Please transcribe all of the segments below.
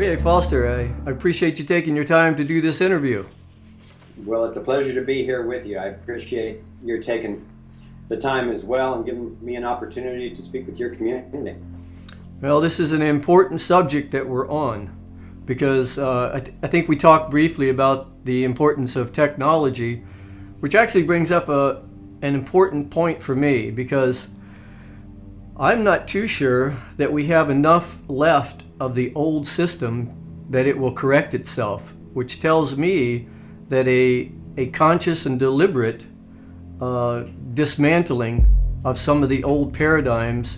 Okay, Foster, I appreciate you taking your time to do this interview. Well, it's a pleasure to be here with you. I appreciate your taking the time as well and giving me an opportunity to speak with your community. Well, this is an important subject that we're on because I think we talked briefly about the importance of technology, which actually brings up an important point for me because I'm not too sure that we have enough left of the old system that it will correct itself, which tells me that a conscious and deliberate dismantling of some of the old paradigms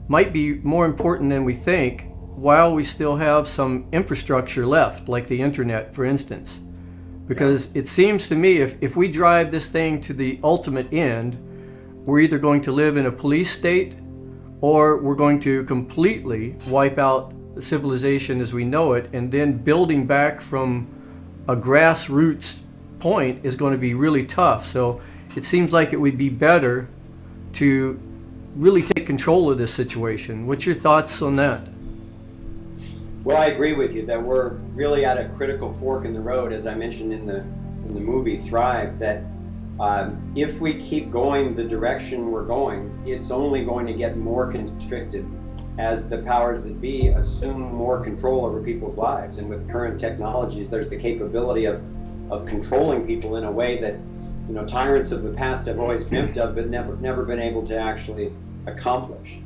might be more important than we think while we still have some infrastructure left, like the internet, for instance. Because it seems to me if we drive this thing to the ultimate end, we're either going to live in a police state or we're going to completely wipe out civilization as we know it, and then building back from a grassroots point is going to be really tough. So it seems like it would be better to really take control of this situation. What's your thoughts on that? Well, I agree with you that we're really at a critical fork in the road, as I mentioned in the movie Thrive, that if we keep going the direction we're going, it's only going to get more constricted as the powers that be assume more control over people's lives. And with current technologies, there's the capability of controlling people in a way that tyrants of the past have always dreamt of, but never been able to actually accomplish.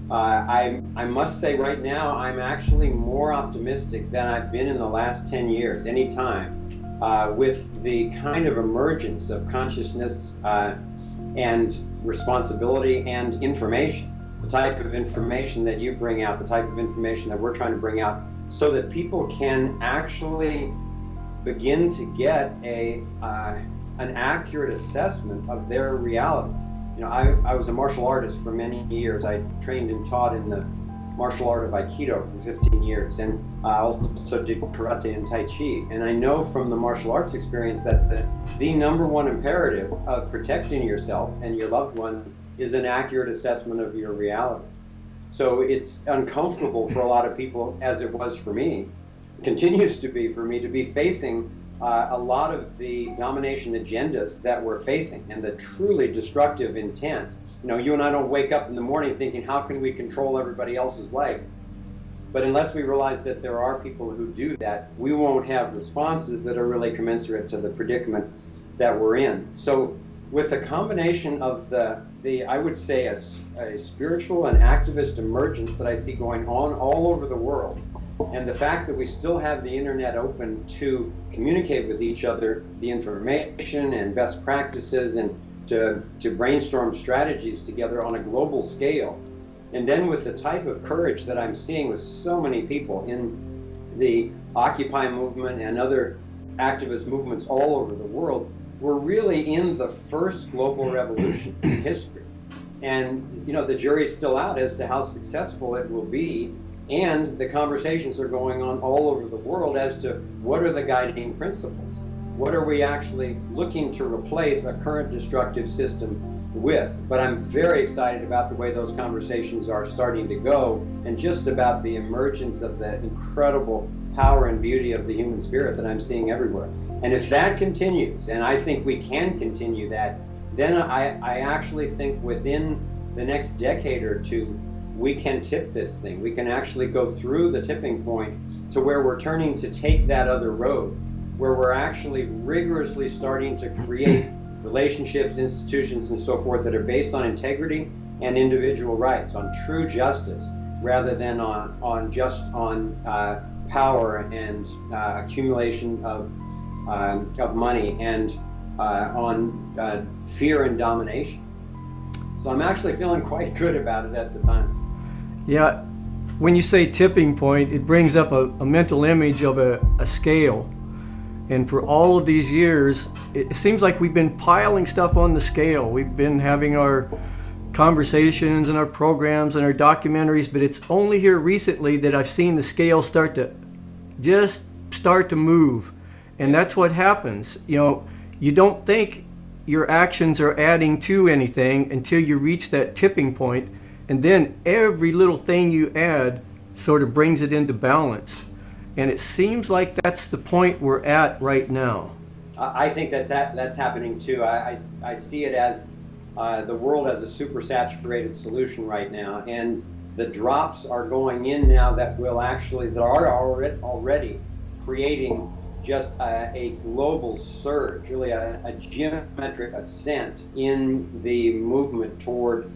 I must say right now, I'm actually more optimistic than I've been in the last 10 years, any time, with the kind of emergence of consciousness and responsibility and information, the type of information that you bring out, the type of information that we're trying to bring out, so that people can actually begin to get an accurate assessment of their reality. I was a martial artist for many years. I trained and taught in the martial art of Aikido for 15 years, and I also did karate and Tai Chi. And I know from the martial arts experience that the number one imperative of protecting yourself and your loved ones is an accurate assessment of your reality. So it's uncomfortable for a lot of people, as it was for me, continues to be for me, to be facing a lot of the domination agendas that we're facing and the truly destructive intent. You and I don't wake up in the morning thinking, how can we control everybody else's life? But unless we realize that there are people who do that, we won't have responses that are really commensurate to the predicament that we're in. So with a combination of the I would say a spiritual and activist emergence that I see going on all over the world, and the fact that we still have the internet open to communicate with each other, the information and best practices, and to brainstorm strategies together on a global scale. And then with the type of courage that I'm seeing with so many people in the Occupy movement and other activist movements all over the world, we're really in the first global revolution in history. And the jury's still out as to how successful it will be. And the conversations are going on all over the world as to what are the guiding principles. What are we actually looking to replace a current destructive system with? But I'm very excited about the way those conversations are starting to go, and just about the emergence of the incredible power and beauty of the human spirit that I'm seeing everywhere. And if that continues, and I think we can continue that, then I actually think within the next decade or two, we can tip this thing. We can actually go through the tipping point to where we're turning to take that other road, where we're actually rigorously starting to create relationships, institutions, and so forth that are based on integrity and individual rights, on true justice, rather than on power and accumulation of money and on fear and domination. So I'm actually feeling quite good about it at the time. Yeah, when you say tipping point, it brings up a mental image of a scale. And for all of these years, it seems like we've been piling stuff on the scale. We've been having our conversations and our programs and our documentaries, but it's only here recently that I've seen the scale start to move. And that's what happens. You don't think your actions are adding to anything until you reach that tipping point, and then every little thing you add sort of brings it into balance. And it seems like that's the point we're at right now. I think that's happening too. I see it as the world as a super saturated solution right now, and the drops are going in now that are already creating just a global surge, really a geometric ascent in the movement toward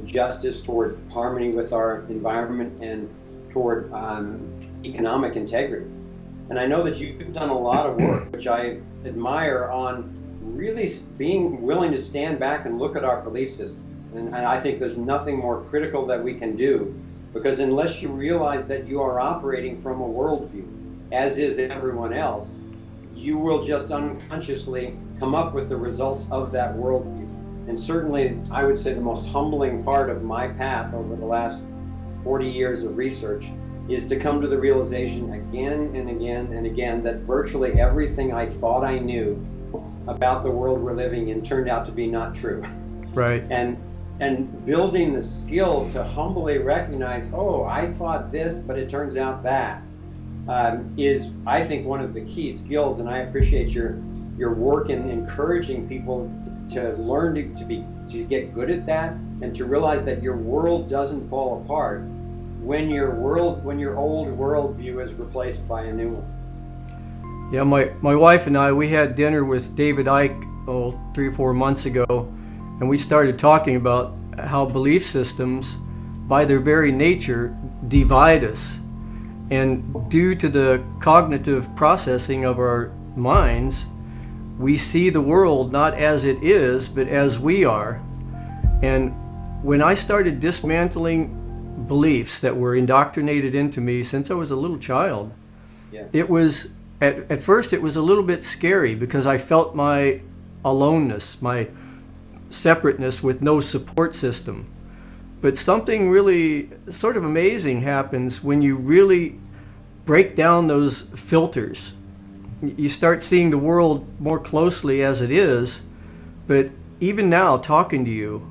justice, toward harmony with our environment, and toward economic integrity. And I know that you've done a lot of work, which I admire, on really being willing to stand back and look at our belief systems. And I think there's nothing more critical that we can do, because unless you realize that you are operating from a worldview, as is everyone else, you will just unconsciously come up with the results of that worldview. And certainly, I would say the most humbling part of my path over the last 40 years of research is to come to the realization again and again and again that virtually everything I thought I knew about the world we're living in turned out to be not true. Right. And building the skill to humbly recognize, oh, I thought this, but it turns out that, is, I think, one of the key skills. And I appreciate your work in encouraging people to learn to get good at that, and to realize that your world doesn't fall apart when your old worldview is replaced by a new one. Yeah, my wife and I, we had dinner with David Icke 3 or 4 months ago, and we started talking about how belief systems, by their very nature, divide us. And due to the cognitive processing of our minds, we see the world not as it is, but as we are. And when I started dismantling beliefs that were indoctrinated into me since I was a little child, it was, at first it was a little bit scary, because I felt my aloneness, my separateness with no support system. But something really sort of amazing happens when you really break down those filters. You start seeing the world more closely as it is. But even now, talking to you,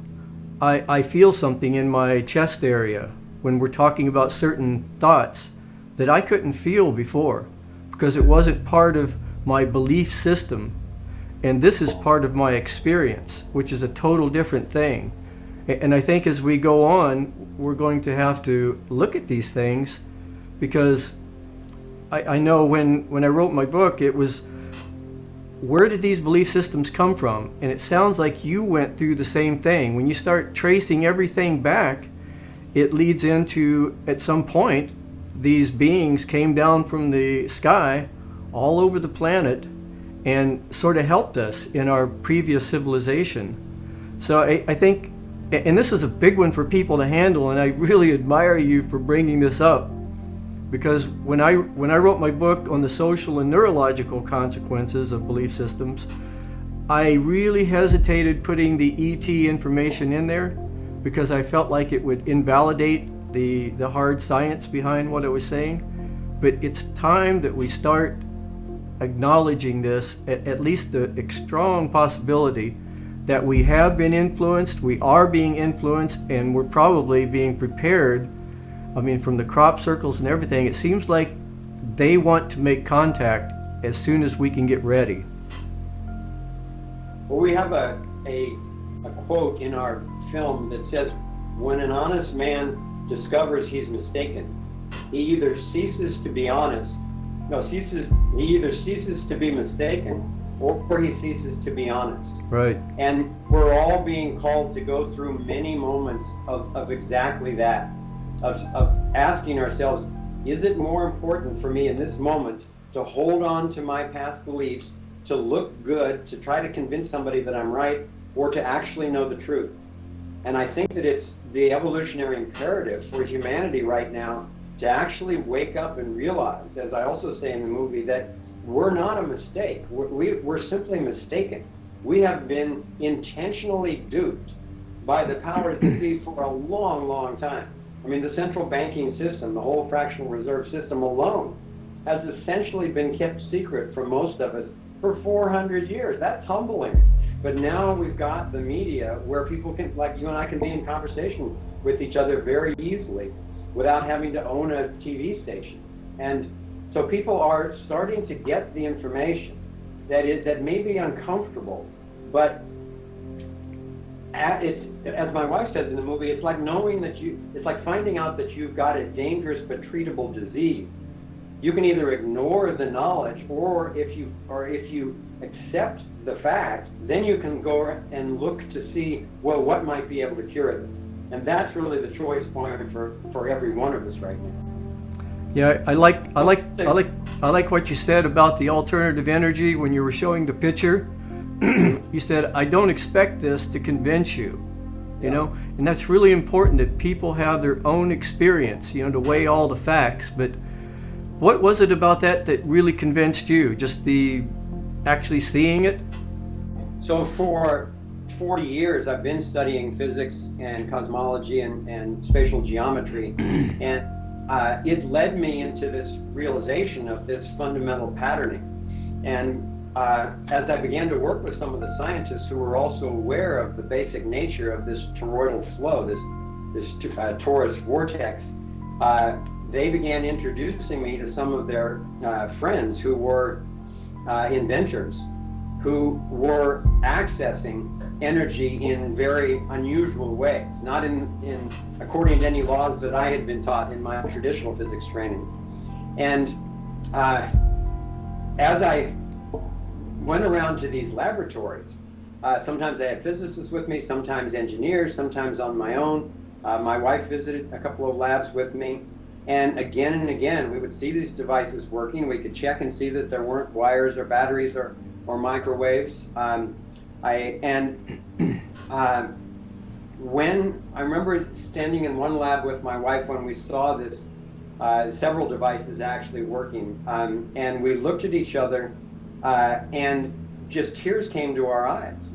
I feel something in my chest area when we're talking about certain thoughts that I couldn't feel before, because it wasn't part of my belief system. And this is part of my experience, which is a total different thing. And I think as we go on, we're going to have to look at these things, because I know when I wrote my book, it was, where did these belief systems come from? And it sounds like you went through the same thing. When you start tracing everything back, it leads into, at some point, these beings came down from the sky all over the planet and sort of helped us in our previous civilization. So I think, and this is a big one for people to handle, and I really admire you for bringing this up, because when I wrote my book on the social and neurological consequences of belief systems, I really hesitated putting the ET information in there, because I felt like it would invalidate the hard science behind what I was saying. But it's time that we start acknowledging this, at least the strong possibility that we have been influenced, we are being influenced, and we're probably being prepared. I mean, from the crop circles and everything, it seems like they want to make contact as soon as we can get ready. Well, we have a quote in our film that says, when an honest man discovers he's mistaken, he either ceases to be honest, he either ceases to be mistaken, or he ceases to be honest. Right. And we're all being called to go through many moments of exactly that, of asking ourselves, is it more important for me in this moment to hold on to my past beliefs, to look good, to try to convince somebody that I'm right, or to actually know the truth? And I think that it's the evolutionary imperative for humanity right now to actually wake up and realize, as I also say in the movie, that we're not a mistake. We're simply mistaken. We have been intentionally duped by the powers that be for a long, long time. I mean, the central banking system, the whole fractional reserve system alone, has essentially been kept secret from most of us for 400 years. That's humbling. But now we've got the media where people can, like you and I, can be in conversation with each other very easily without having to own a TV station. And So people are starting to get the information that may be uncomfortable, but as my wife says in the movie, it's like knowing that it's like finding out that you've got a dangerous but treatable disease. You can either ignore the knowledge, or if you accept the fact, then you can go and look to see, well, what might be able to cure it. And that's really the choice point for every one of us right now. Yeah, I like what you said about the alternative energy when you were showing the picture. You said, I don't expect this to convince you, you know, and that's really important, that people have their own experience, you know, to weigh all the facts. But what was it about that really convinced you? Just the actually seeing it? So for 40 years, I've been studying physics and cosmology and spatial geometry, and it led me into this realization of this fundamental patterning. And as I began to work with some of the scientists who were also aware of the basic nature of this toroidal flow, this torus vortex, they began introducing me to some of their friends who were inventors, who were accessing energy in very unusual ways, not in according to any laws that I had been taught in my traditional physics training. And as I went around to these laboratories, sometimes I had physicists with me, sometimes engineers, sometimes on my own. My wife visited a couple of labs with me, and again we would see these devices working. We could check and see that there weren't wires or batteries or microwaves. When I remember standing in one lab with my wife when we saw this, several devices actually working, and we looked at each other, and just tears came to our eyes,